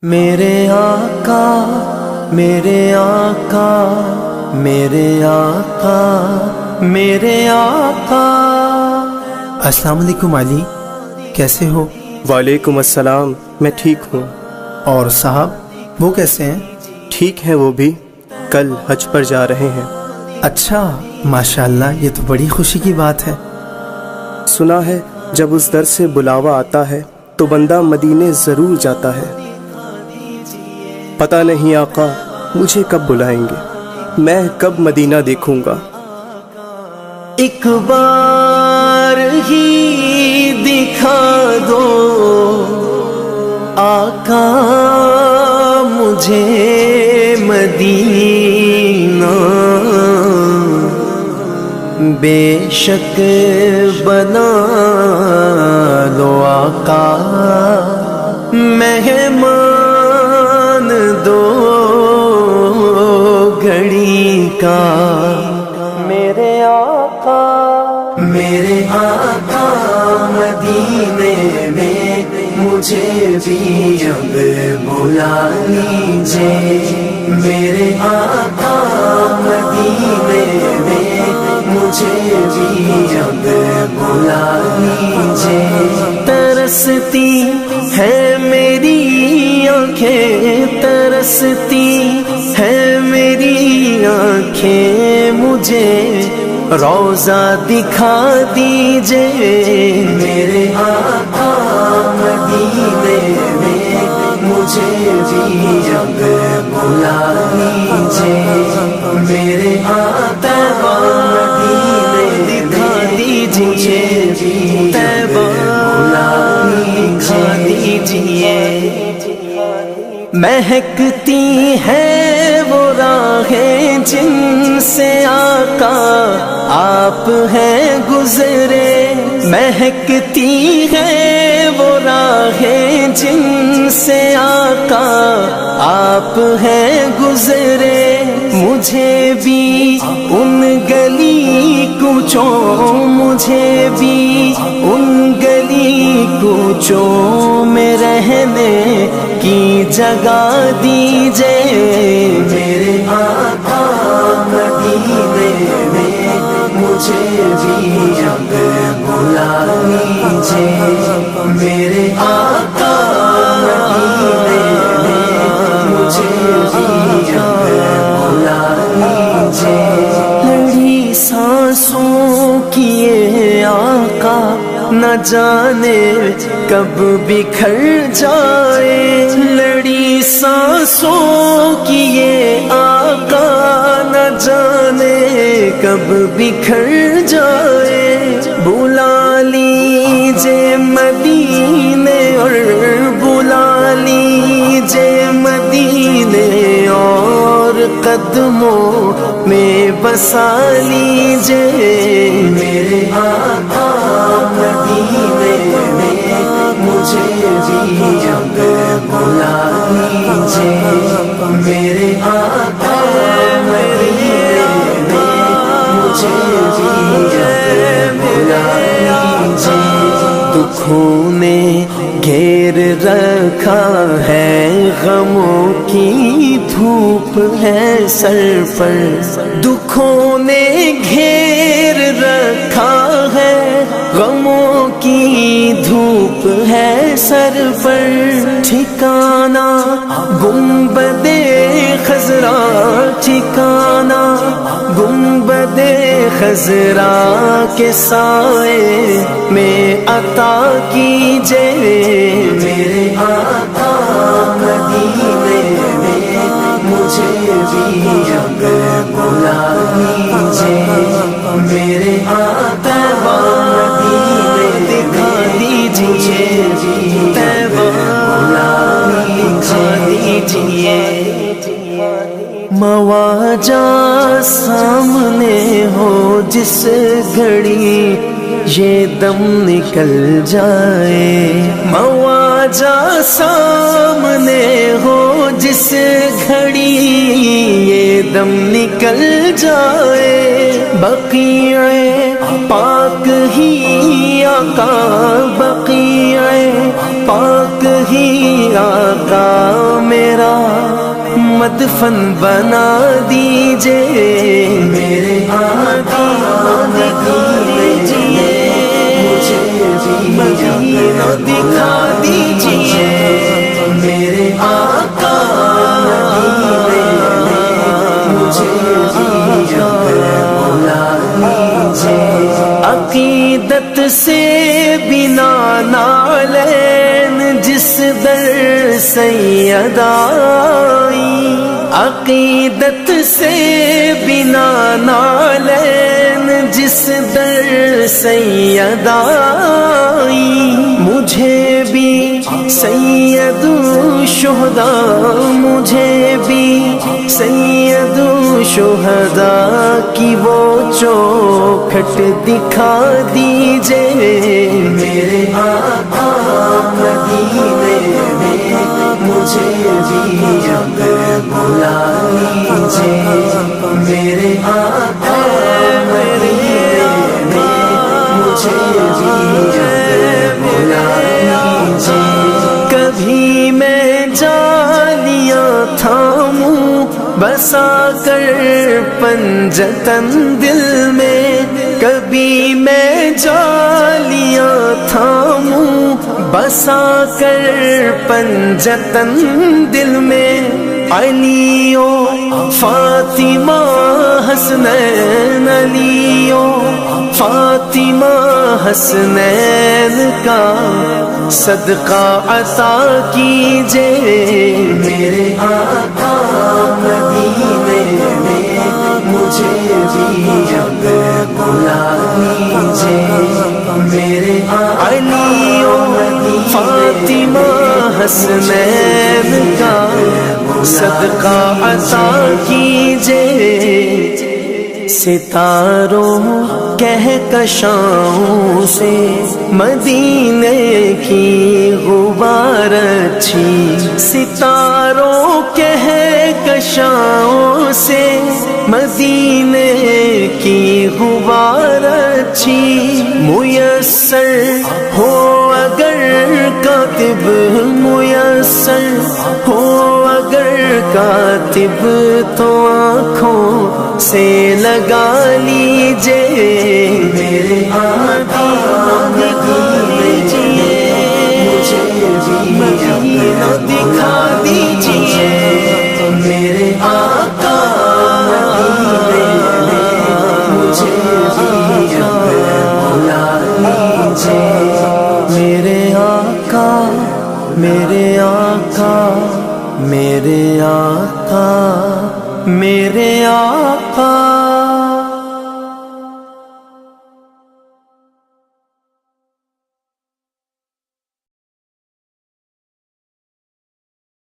میرے آقا میرے آقا میرے آقا میرے آقا۔ السلام علیکم علی، کیسے ہو؟ وعلیکم السلام، میں ٹھیک ہوں۔ اور صاحب وہ کیسے ہیں؟ ٹھیک ہیں، وہ بھی کل حج پر جا رہے ہیں۔ اچھا، ماشاءاللہ، یہ تو بڑی خوشی کی بات ہے۔ سنا ہے جب اس در سے بلاوا آتا ہے تو بندہ مدینے ضرور جاتا ہے۔ پتہ نہیں آقا مجھے کب بلائیں گے، میں کب مدینہ دیکھوں گا۔ ایک بار ہی دکھا دو آقا مجھے مدینہ، بے شک بنا لو آقا مہمان دو گھڑی کا۔ میرے آقا میرے آقا مدینے میں مجھے بھی اب بلا لیجئے۔ میرے آقا مدینے میں مجھے بھی اب بلا لیجئے۔ ترستی ہے میری آنکھیں، ترستی ہے میری آنکھیں، مجھے روضہ دکھا دیجئے۔ میرے آقا مدینے میں مجھے بھی اب بلا لیجئے۔ میرے آقا مدینے دکھا دیجئے، طیبہ دکھا دیجئے۔ مہکتی ہے وہ راہیں جن سے آقا آپ ہیں گزرے، مہکتی ہے وہ راہیں جن سے آقا آپ ہیں گزرے۔ مجھے بھی ان گلی کوچوں، مجھے بھی ان گلی کوچوں میں رہنے کی جگہ دیجئے۔ میرے آقا مدینے میں مجھے بھی اب بلا لیجئے۔ میرے آقا مدینے میں مجھے بھی اب بلا لیجئے۔ لڑی سانسوں کی یہ آقا نہ جانے کب بکھر جائے، لڑی سانسوں کی یہ آقا نہ جانے کب بکھر جائے۔ بلا لیجئے مدینے اور بلا لیجئے مدینے اور قدموں میں بسا لیجئے۔ میرے آقا مدینے میں مجھے بھی اب بلا لیجئے۔ میرے آقا مدینے میں مجھے بھی اب بلا لیجئے۔ دکھوں نے گھیر رکھا ہے، غموں کی دھوپ ہے سر پر، دکھوں نے گھیر رکھا ہے، غموں کی دھوپ ہے سر پر۔ ٹھکانہ گنبد خضرا، ٹھکانہ گنبد خضرا کے سائے میں عطا کیجئے۔ میرے آقا مدینے میں مجھے بھی اب بلا لیجئے۔ میرے آقا مدینے دکھا دیجئے، طیبہ دکھا دیجئے۔ مواجہ سامنے ہو جس گھڑی یہ دم نکل جائے، مواجہ سامنے ہو جس گھڑی یہ دم نکل جائے۔ بقیع پاک ہی آقا، بقیع پاک ہی آقا مدفن بنا دیجئے میرے آقا دکھا دیجئے مجھے مدینہ دکھا دیجئے میرے آقا مجھے بلا دیجئے عقیدت سے بنا نالین جس در سید آئی عقیدت سے بنا نالین جس در سید آئی مجھے بھی سید الشہداء مجھے بھی سید الشہداء کی وہ چوکھٹ دکھا دیجئے میرے آقا مدینے میں مجھے بھی اب بلا لیجئے میرے آقا مدینے میں مجھے بھی اب بلا لیجئے کبھی میں جالیاں تھاموں بسا کر پنجتن دل میں کبھی میں جالیاں تھاموں بسا کر پنجتن دل میں علی و فاطمہ حسنین علی و فاطمہ حسنین کا صدقہ عطا کیجئے میرے آقا مدینے میں مجھے بھی اب بلا لیجئے میرے علی و فاطمہ حسنین کا صدقہ عطا کیجئے ستاروں کہکشاؤں سے مدینے کی غبار اچھی ستاروں کہکشاؤں سے مدینے کی غبار اچھی میسر ہو اگر کاتب میسر ہو اگر کاتب تو آنکھوں سے لگا لیجئے میرے آقا دکھا دیجئے مجھے بھی مدینہ دکھا دیجئے میرے آقا مدینے میں مجھے بھی اب بلا لیجئے میرے آقا میرے آقا میرے آقا میرے آقا